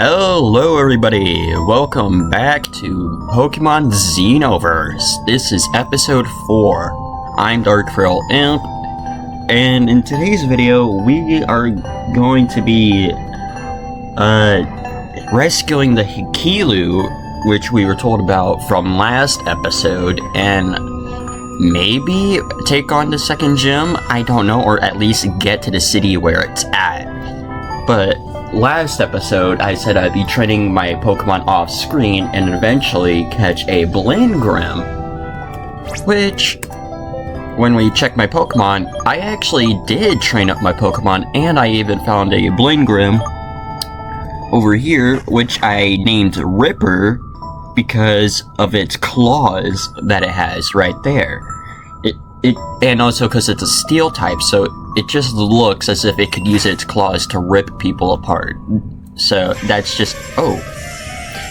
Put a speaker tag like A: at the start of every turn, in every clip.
A: Hello everybody, welcome back to Pokemon Xenoverse. This is episode 4. I'm Dark Frill Imp, and in today's video we are going to be rescuing the Hikilu, which we were told about from last episode, and maybe take on the second gym, I don't know, or at least get to the city where it's at. But last episode, I said I'd be training my Pokemon off screen and eventually catch a Blingrim. Which, when we checked my Pokemon, I actually did train up my Pokemon, and I even found a Blingrim over here, which I named Ripper because of its claws that it has right there. And also because it's a steel type, so it just looks as if it could use its claws to rip people apart. So that's just,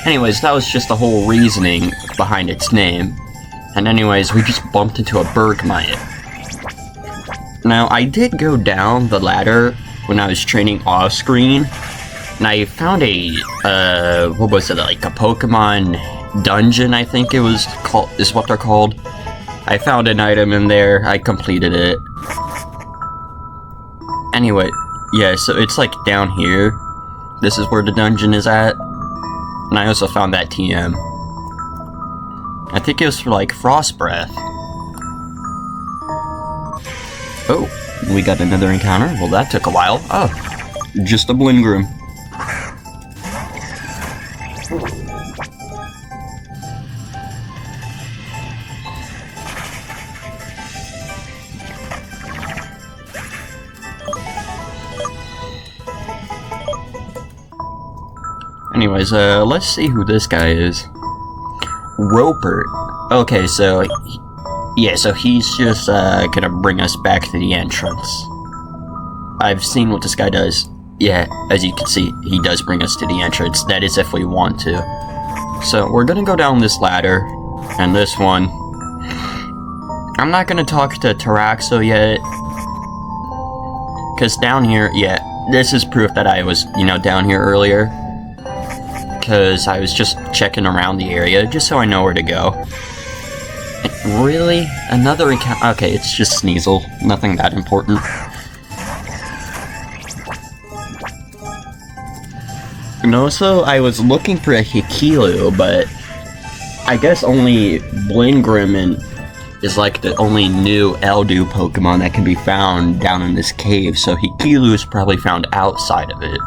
A: anyways, that was just the whole reasoning behind its name. And anyways, we just bumped into a Bergmite. Now, I did go down the ladder when I was training off screen, and I found a, what was it, like a Pokemon dungeon, I think it was called, is what they're called. I found an item in there, I completed it. Anyway, yeah, so it's like down here. This is where the dungeon is at. And I also found that TM. I think it was for like Frost Breath. Oh, we got another encounter? Well, that took a while. Oh, just a Blingrim. Anyways, let's see who this guy is. Roper. Okay, so, yeah, so he's just, gonna bring us back to the entrance. I've seen what this guy does. Yeah, as you can see, he does bring us to the entrance. That is if we want to. So, we're gonna go down this ladder, and this one. I'm not gonna talk to Taraxo yet. Because down here, yeah, this is proof that I was, down here earlier. Because I was just checking around the area, just so I know where to go. And really? Another encounter? Okay, it's just Sneasel. Nothing that important. And also, I was looking for a Hikilu, but I guess only Blingrim is like the only new Eldu Pokemon that can be found down in this cave, so Hikilu is probably found outside of it.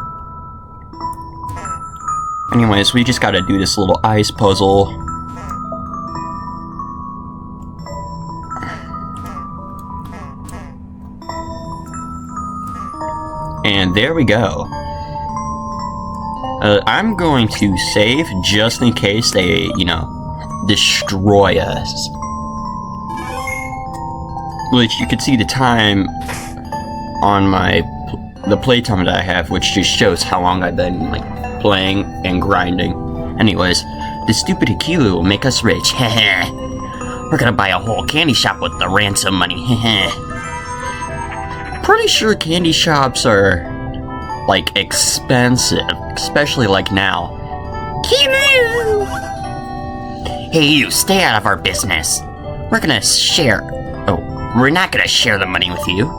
A: Anyways, we just gotta do this little ice puzzle. And there we go. I'm going to save just in case they, destroy us. Which you can see the time on the playtime that I have, which just shows how long I've been, playing and grinding. Anyways, this stupid Hikilu will make us rich. We're gonna buy a whole candy shop with the ransom money. Pretty sure candy shops are, expensive. Especially, now. Hikilu! Hey, you, stay out of our business. We're gonna share. Oh, we're not gonna share the money with you.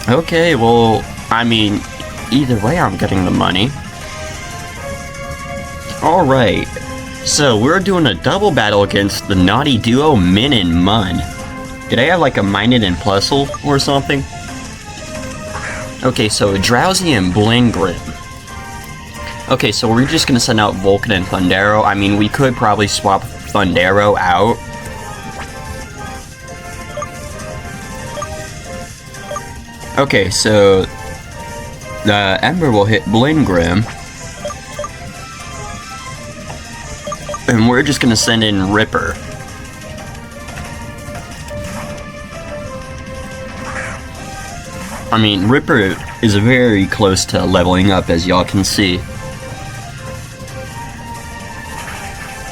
A: Okay, well, I mean, either way, I'm getting the money. Alright, so we're doing a double battle against the naughty duo Min and Mun. Did I have a Minun and Plusle or something? Okay, so Drowsy and Blingrim. Okay, so we're just gonna send out Vulcan and Thundero. I mean, we could probably swap Thundero out. Okay, so the Ember will hit Blingrim. And we're just gonna send in Ripper. I mean, Ripper is very close to leveling up, as y'all can see.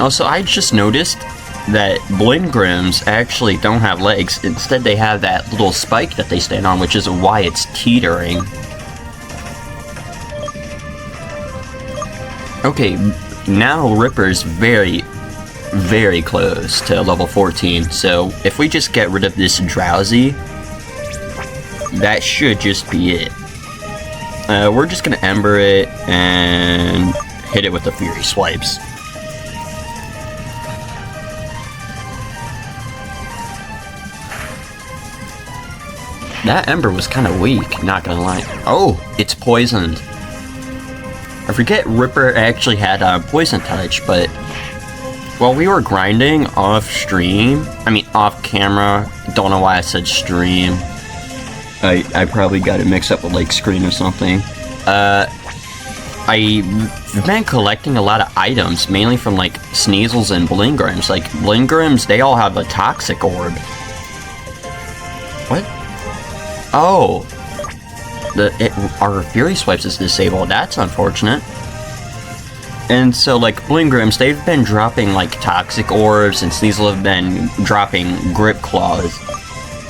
A: Also, I just noticed that Blingrims actually don't have legs. Instead, they have that little spike that they stand on, which is why it's teetering. Okay, now Ripper's very, very close to level 14, so if we just get rid of this Drowsy, that should just be it. We're just gonna Ember it and hit it with the Fury Swipes. That Ember was kind of weak, not gonna lie. Oh, it's poisoned. I forget Ripper actually had a poison touch, but while we were grinding off camera, don't know why I said stream. I probably got it mixed up with like screen or something. I've been collecting a lot of items, mainly from like Sneasels and Blingrams. Like Blingrams, they all have a toxic orb. What? Oh, our Fury Swipes is disabled. That's unfortunate. And so, like, Blingrams, they've been dropping, like, Toxic Orbs, and Sneasel have been dropping Grip Claws,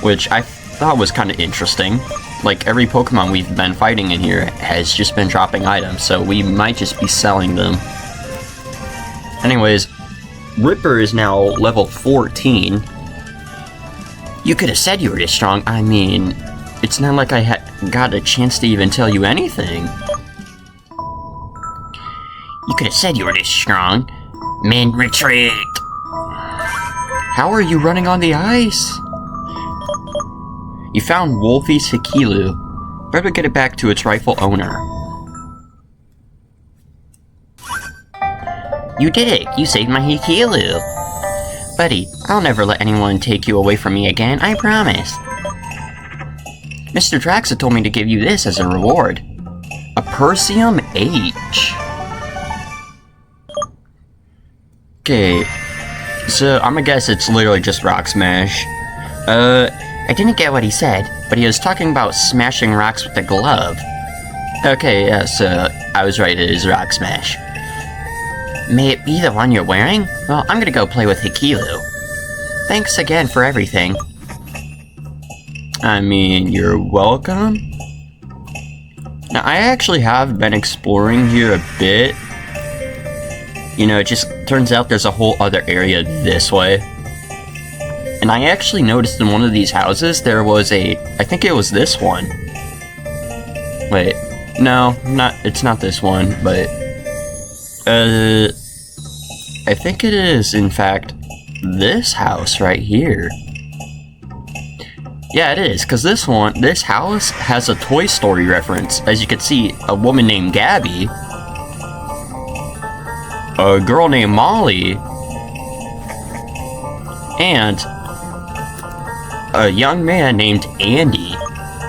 A: which I thought was kind of interesting. Like, every Pokemon we've been fighting in here has just been dropping items, so we might just be selling them. Anyways, Ripper is now level 14. You could have said you were this strong. I mean, it's not like I got a chance to even tell you anything. You could have said you were this strong. Men, retreat! How are you running on the ice? You found Wolfie's Hikilu. Better get it back to its rightful owner. You did it! You saved my Hikilu! Buddy, I'll never let anyone take you away from me again, I promise. Mr. Draxa told me to give you this as a reward. A Persium H. Okay, so I'm gonna guess it's literally just Rock Smash. I didn't get what he said, but he was talking about smashing rocks with a glove. Okay, yes, I was right, it is Rock Smash. May it be the one you're wearing? Well, I'm gonna go play with Hikilu. Thanks again for everything. I mean, you're welcome? Now, I actually have been exploring here a bit. You know, it just turns out there's a whole other area this way. And I actually noticed in one of these houses there was I think it was this one. Wait, no, it's not this one, but I think it is, in fact, this house right here. Yeah, it is, because this house has a Toy Story reference. As you can see, a woman named Gabby, a girl named Molly, and a young man named Andy,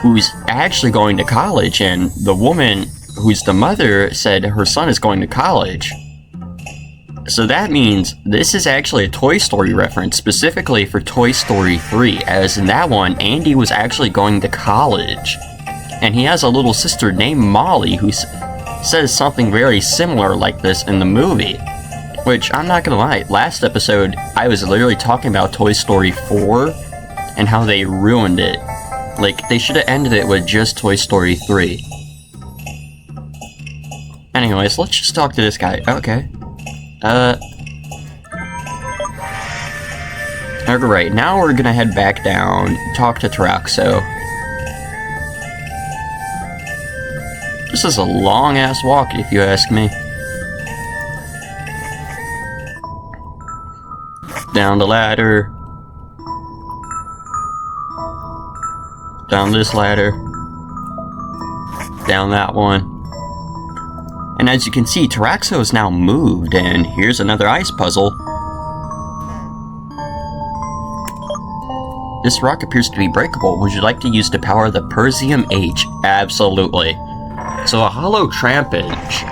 A: who's actually going to college, and the woman who's the mother said her son is going to college. So that means this is actually a Toy Story reference, specifically for Toy Story 3, as in that one, Andy was actually going to college. And he has a little sister named Molly who says something very similar like this in the movie. Which, I'm not gonna lie, last episode, I was literally talking about Toy Story 4 and how they ruined it. Like, they should have ended it with just Toy Story 3. Anyways, let's just talk to this guy. Okay. Alright, now we're gonna head back down, talk to Taraxo. This is a long-ass walk, if you ask me. Down the ladder. Down this ladder. Down that one. And as you can see, Taraxo is now moved, and here's another ice puzzle. This rock appears to be breakable. Would you like to use to power the Persium H? Absolutely. So a hollow Trampage.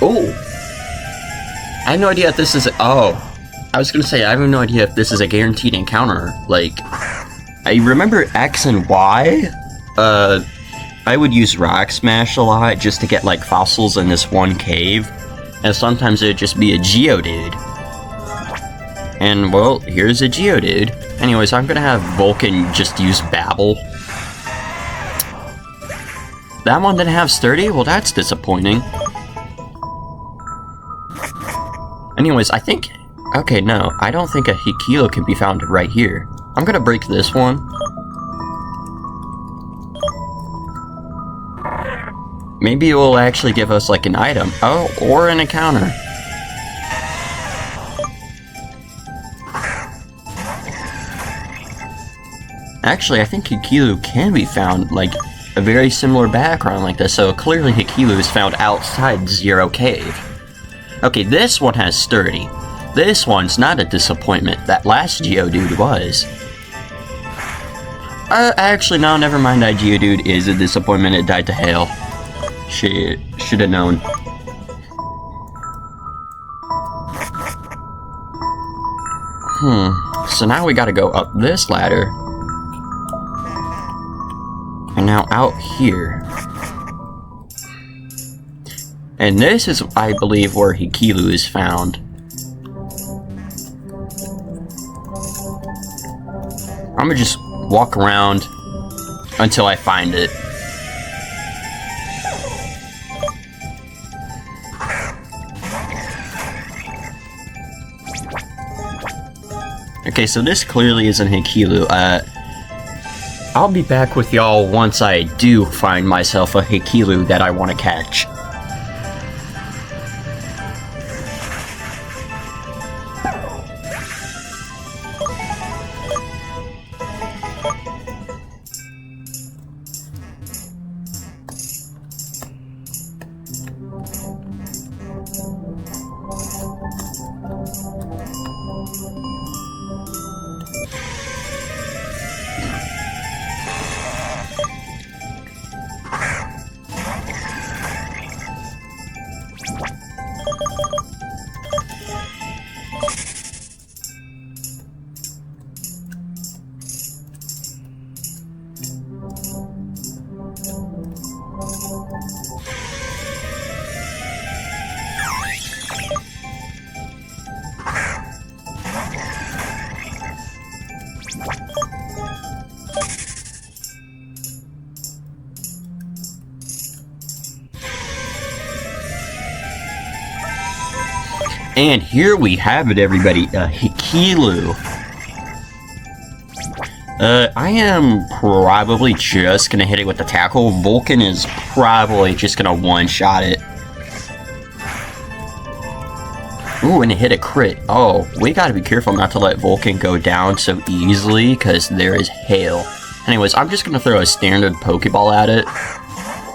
A: Oh! I have no idea if this is I was gonna say, I have no idea if this is a guaranteed encounter. Like, I remember X and Y, I would use Rock Smash a lot just to get, like, fossils in this one cave. And sometimes it would just be a Geodude. And, well, here's a Geodude. Anyways, I'm gonna have Vulcan just use Babble. That one didn't have Sturdy? Well, that's disappointing. Anyways, I think... Okay, no. I don't think a Hikilo can be found right here. I'm gonna break this one. Maybe it will actually give us, like, an item. Oh, or an encounter. Actually, I think Hikilo can be found, like, a very similar background like this, so clearly Hikilo is found outside Zero Cave. Okay, this one has Sturdy. This one's not a disappointment. That last Geodude was. Actually, no, never mind. That Geodude is a disappointment. It died to hail. Shit, should have known. So now we gotta go up this ladder. And now out here. And this is, I believe, where Hikilo is found. I'm gonna just walk around until I find it. Okay, so this clearly isn't Hikilo. I'll be back with y'all once I do find myself a Hikilo that I want to catch. And here we have it, everybody, Hikilo. I am probably just gonna hit it with the tackle. Vulcan is probably just gonna one-shot it. Ooh, and it hit a crit. Oh, we gotta be careful not to let Vulcan go down so easily, because there is hail. Anyways, I'm just gonna throw a standard Pokeball at it.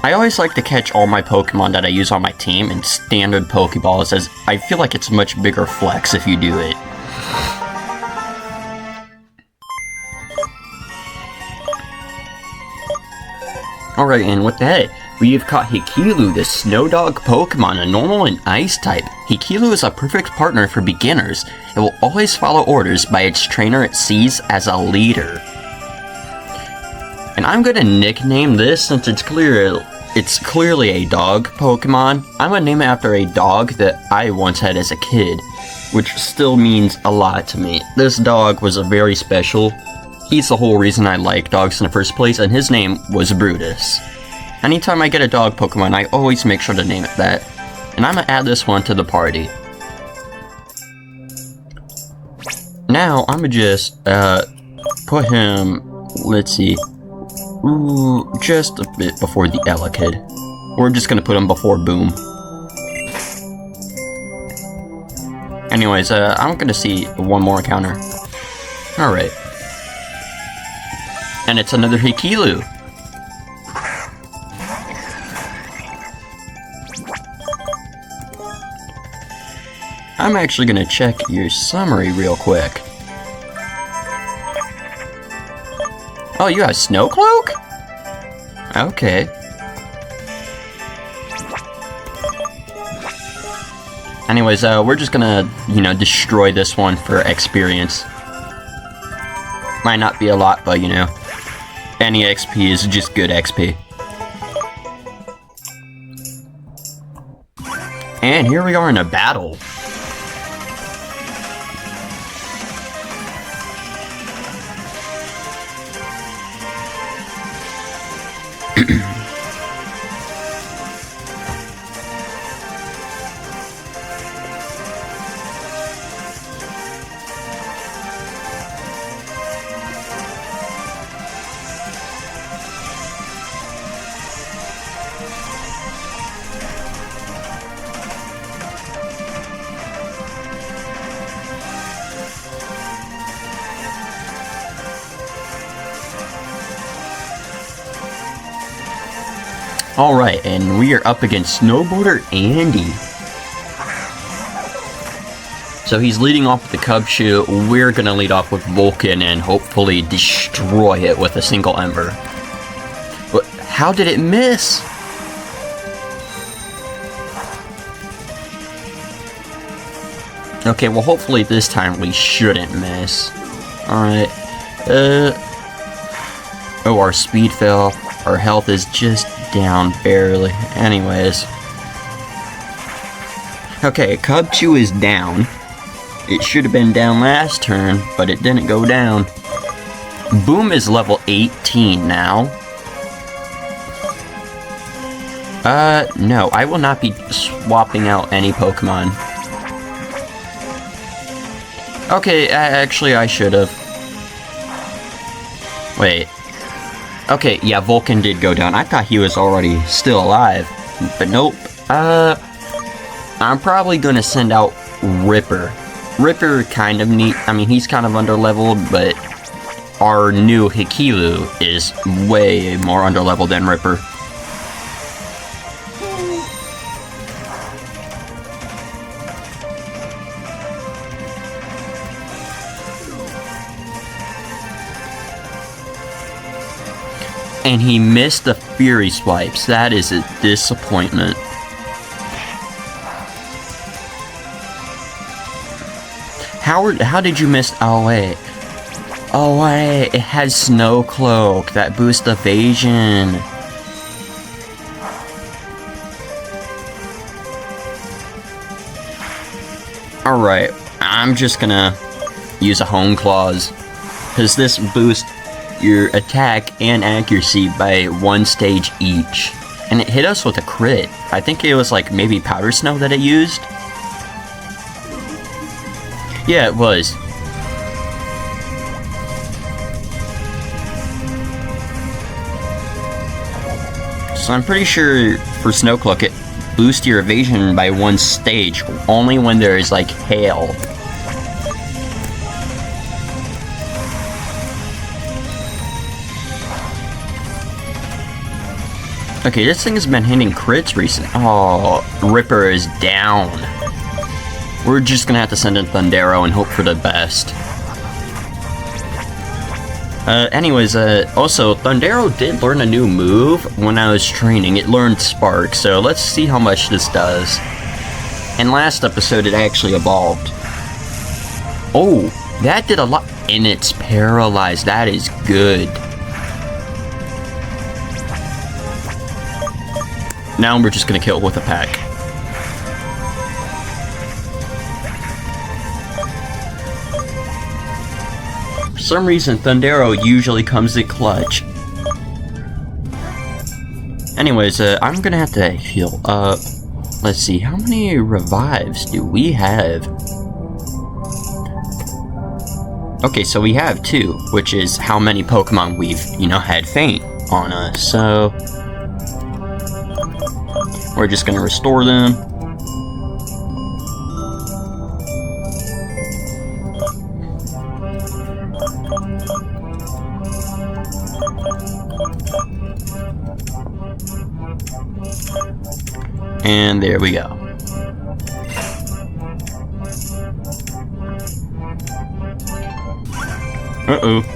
A: I always like to catch all my Pokemon that I use on my team in standard Pokeballs, as I feel like it's a much bigger flex if you do it. Alright, and with that, we've caught Hikilo, the Snowdog Pokemon, a normal and ice type. Hikilo is a perfect partner for beginners. It will always follow orders by its trainer it sees as a leader. And I'm gonna nickname this, since it's clearly a dog Pokemon. I'm gonna name it after a dog that I once had as a kid, which still means a lot to me. This dog was a very special. He's the whole reason I like dogs in the first place, and his name was Brutus. Anytime I get a dog Pokemon, I always make sure to name it that. And I'm gonna add this one to the party. Now, I'm gonna just, put him, let's see, ooh, just a bit before the Elekid. We're just gonna put him before Boom. Anyways, I'm gonna see one more encounter. Alright. And it's another Hikilo. I'm actually gonna check your summary real quick. Oh, you have Snow Cloak? Okay. Anyways, we're just gonna, destroy this one for experience. Might not be a lot, but, any XP is just good XP. And here we are in a battle. Alright, and we are up against Snowboarder Andy. So he's leading off with the Cubchoo. We're gonna lead off with Vulcan and hopefully destroy it with a single Ember. But how did it miss? Okay, well hopefully this time we shouldn't miss. Alright. Oh, our speed fell. Our health is just down barely. Anyways. Okay, Cubchoo is down. It should have been down last turn, but it didn't go down. Boom is level 18 now. No, I will not be swapping out any Pokemon. Okay, actually I should have. Wait. Okay, yeah, Vulcan did go down. I thought he was already still alive. But nope. I'm probably gonna send out Ripper. Ripper kind of neat. I mean, he's kind of underleveled, but our new Hikilu is way more underleveled than Ripper. And he missed the Fury Swipes. That is a disappointment. How did you miss? Oh wait. Oh wait, it has Snow Cloak. That boosts evasion. Alright, I'm just gonna use a Home Claws. Because this boosts your attack and accuracy by 1 stage each. And it hit us with a crit. I think it was like maybe Powder Snow that it used. Yeah, it was. So I'm pretty sure for Snow Cloak it boosts your evasion by 1 stage, only when there is like hail. Okay, this thing has been hitting crits recently. Oh, Ripper is down. We're just gonna have to send in Thundero and hope for the best. Anyways, also, Thundero did learn a new move when I was training. It learned Spark, so let's see how much this does. In last episode, it actually evolved. Oh, that did a lot. And it's paralyzed. That is good. Now we're just gonna kill it with a pack. For some reason, Thundero usually comes in clutch. Anyways, I'm gonna have to heal up. Let's see, how many revives do we have? Okay, so we have 2, which is how many Pokemon we've, had faint on us, so we're just gonna restore them. And there we go. Uh-oh.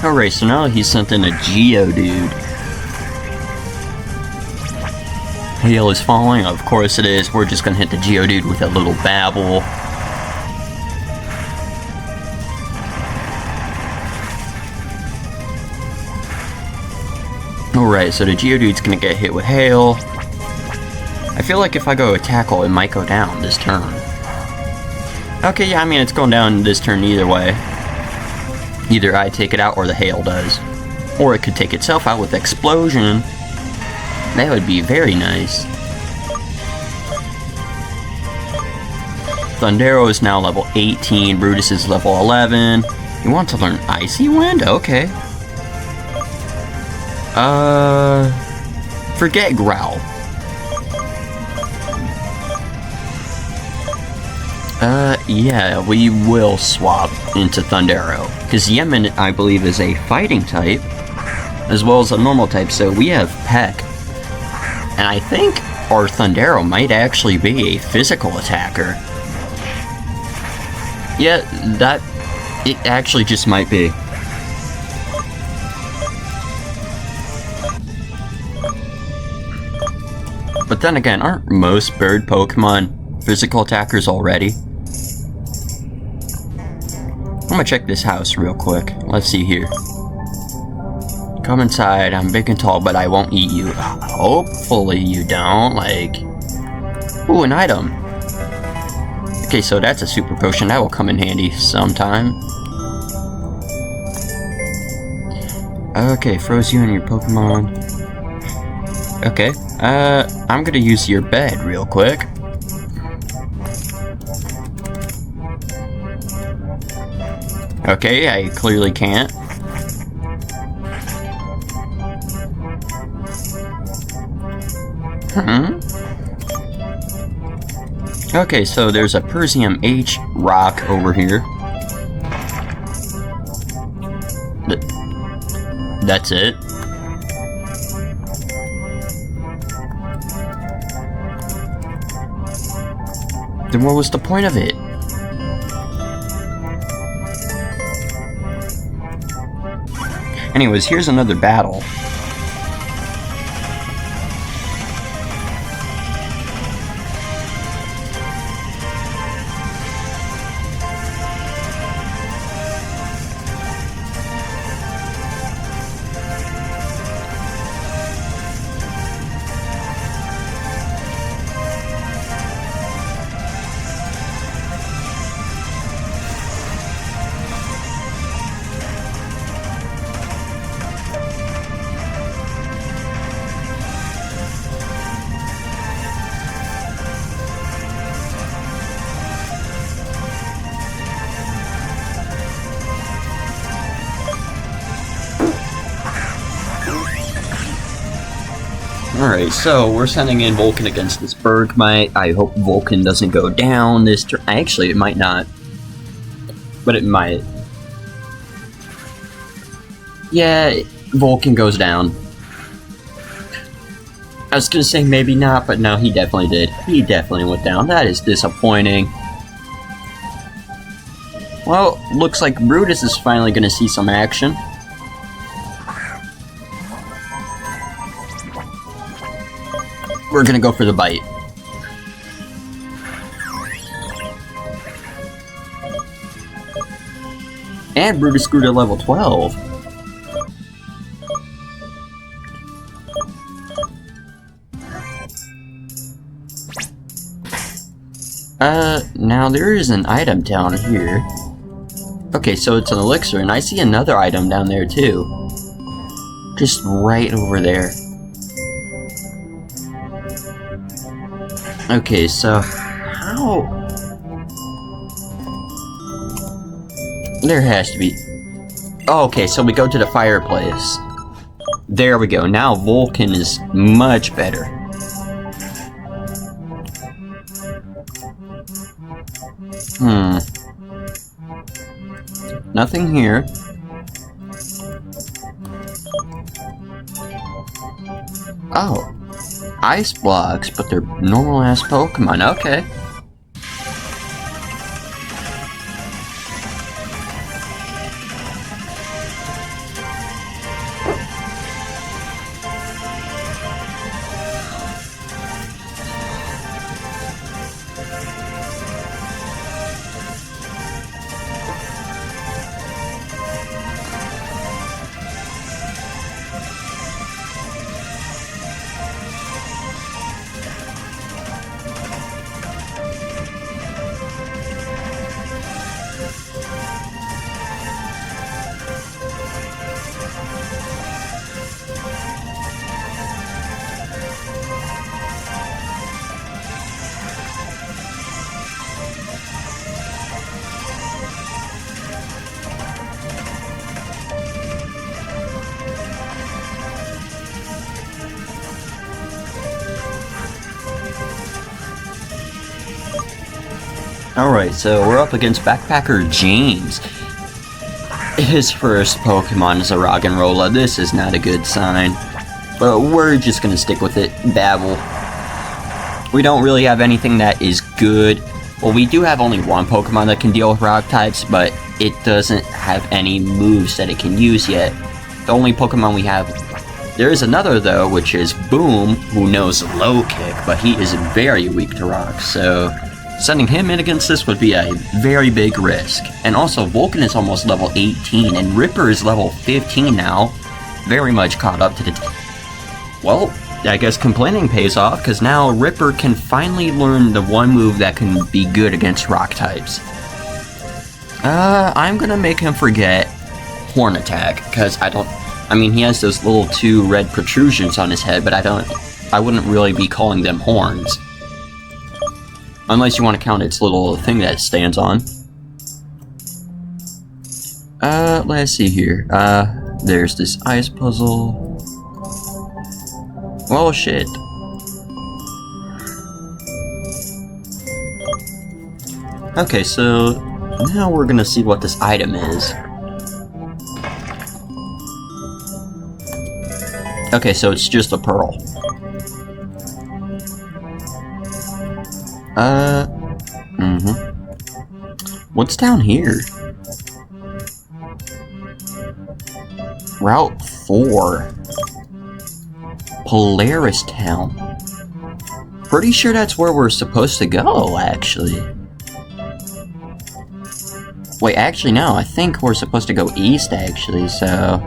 A: Alright, so now he's sent in a Geodude. hail is falling. Of course it is. We're just gonna hit the Geodude with a little babble. Alright, so the Geodude's gonna get hit with hail. I feel like if I go tackle, it might go down this turn. Okay, yeah, I mean, it's going down this turn either way. Either I take it out or the hail does. Or it could take itself out with explosion. That would be very nice. Thundero is now level 18. Brutus is level 11. You want to learn Icy Wind? Okay. Forget Growl. Yeah, we will swap into Thundero. Because Yemen, I believe, is a fighting type, as well as a normal type, so we have Peck. And I think our Thundero might actually be a physical attacker. Yeah, it actually just might be. But then again, aren't most bird Pokemon physical attackers already? I'm gonna check this house real quick. Let's see here. Come inside, I'm big and tall, but I won't eat you. Hopefully you don't, like... Ooh, an item. Okay, so that's a super potion. That will come in handy sometime. Okay, froze you and your Pokemon. Okay, I'm gonna use your bed real quick. Okay, I clearly can't. Okay, so there's a Persium H rock over here. That's it. Then what was the point of it? Anyways, here's another battle. Alright, so we're sending in Vulcan against this Bergmite. I hope Vulcan doesn't go down this turn. Actually, it might not. But it might. Yeah, Vulcan goes down. I was gonna say maybe not, but no, he definitely did. He definitely went down. That is disappointing. Well, looks like Brutus is finally gonna see some action. We're gonna go for the bite. And Brutus grew to level 12. Now there is an item down here. Okay, so it's an elixir, and I see another item down there too. Just right over there. Okay, so how? There has to be. Oh, okay, so we go to the fireplace. There we go. Now Vulcan is much better. Nothing here. Oh. Ice blocks, but they're normal ass Pokemon. Okay. Alright, so we're up against Backpacker James. His first Pokemon is a Roggenrola. This is not a good sign. But we're just gonna stick with it. Babble. We don't really have anything that is good. Well, we do have only one Pokemon that can deal with rock types, but it doesn't have any moves that it can use yet. The only Pokemon we have... There is another, though, which is Boom, who knows Low Kick, but he is very weak to rock, so... Sending him in against this would be a very big risk. And also, Vulcan is almost level 18, and Ripper is level 15 now. Very much caught up to the... Well, I guess complaining pays off, because now Ripper can finally learn the one move that can be good against rock types. I'm gonna make him forget Horn Attack, because I mean, he has those little 2 red protrusions on his head, but I wouldn't really be calling them horns. Unless you want to count its little thing that it stands on. Let's see here. There's this ice puzzle. Well, shit. Okay, so now we're gonna see what this item is. Okay, so it's just a pearl. What's down here? Route 4. Polaris Town. Pretty sure that's where we're supposed to go, actually. Wait, actually, no. I think we're supposed to go east, actually, so...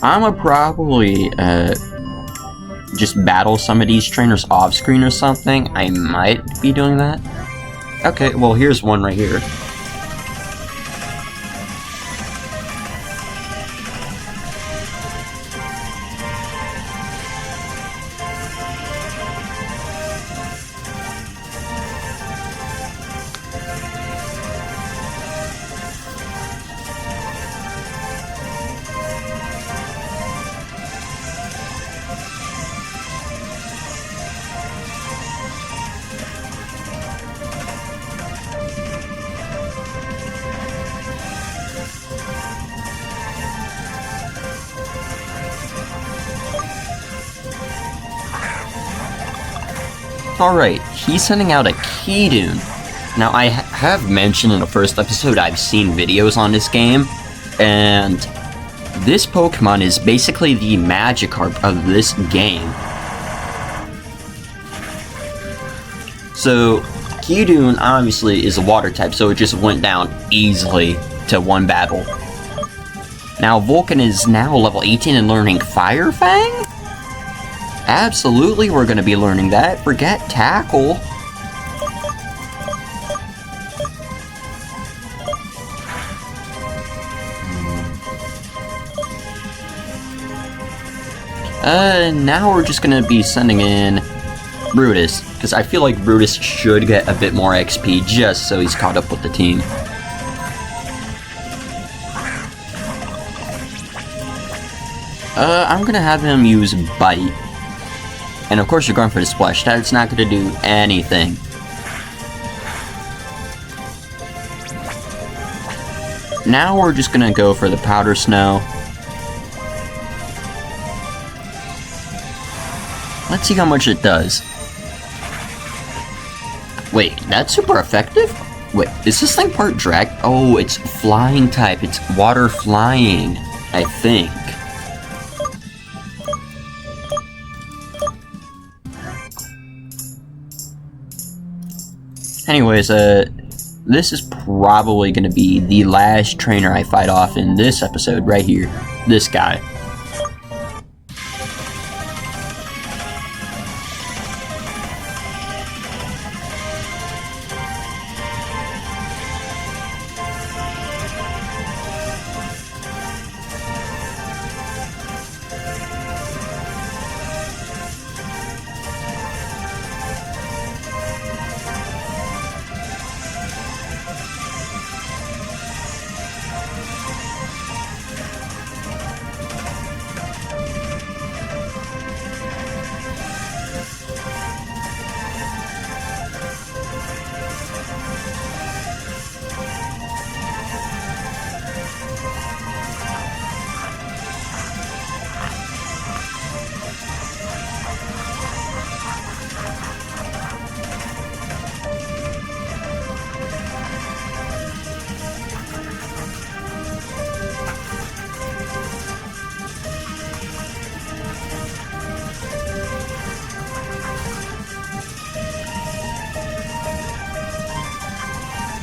A: I'ma probably, just battle some of these trainers off-screen or something. I might be doing that. Okay, well, here's one right here. Alright, he's sending out a Keydoon. Now, I have mentioned in the first episode I've seen videos on this game, and this Pokemon is basically the Magikarp of this game. So, Keydoon obviously is a water type, so it just went down easily to one battle. Now, Vulcan is now level 18 and learning Fire Fang? Absolutely, we're going to be learning that. Forget Tackle. Now we're just going to be sending in Brutus, because I feel like Brutus should get a bit more XP just so he's caught up with the team. I'm going to have him use Bite. And of course you're going for the Splash. That's not going to do anything. Now we're just going to go for the Powder Snow. Let's see how much it does. Wait, that's super effective? Wait, is this thing part drag? Oh, it's flying type. It's water flying, I think. Anyways, this is probably going to be the last trainer I fight off in this episode right here. This guy.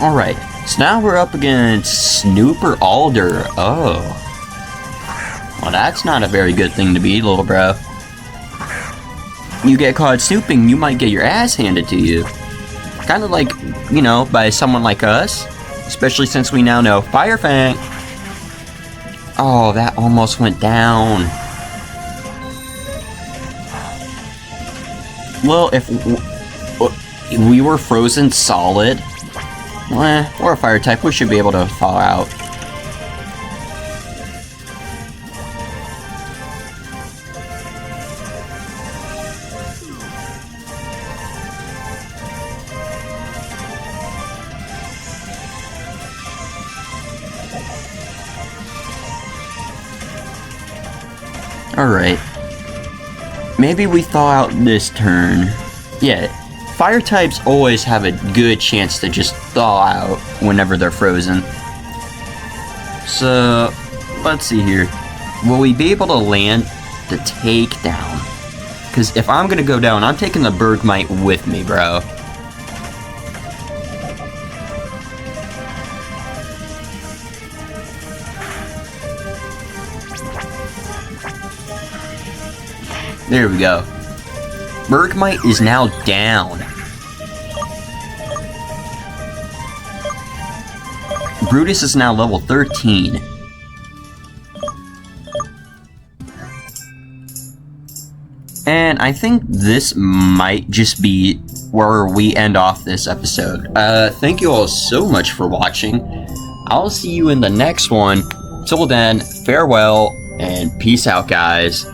A: Alright, so now we're up against Snooper Alder. Oh. Well, that's not a very good thing to be, little bro. You get caught snooping, you might get your ass handed to you. Kind of like, you know, by someone like us. Especially since we now know Fire Fang. Oh, that almost went down. Well, if we were frozen solid, we're a fire type, we should be able to thaw out. Alright. Maybe we thaw out this turn. Yeah, fire types always have a good chance to just thaw out whenever they're frozen. So, let's see here. Will we be able to land the takedown? Because if I'm gonna go down, I'm taking the Bergmite with me, bro. There we go. Bergmite is now down. Brutus is now level 13. And I think this might just be where we end off this episode. Thank you all so much for watching. I'll see you in the next one. Till then, farewell and peace out, guys.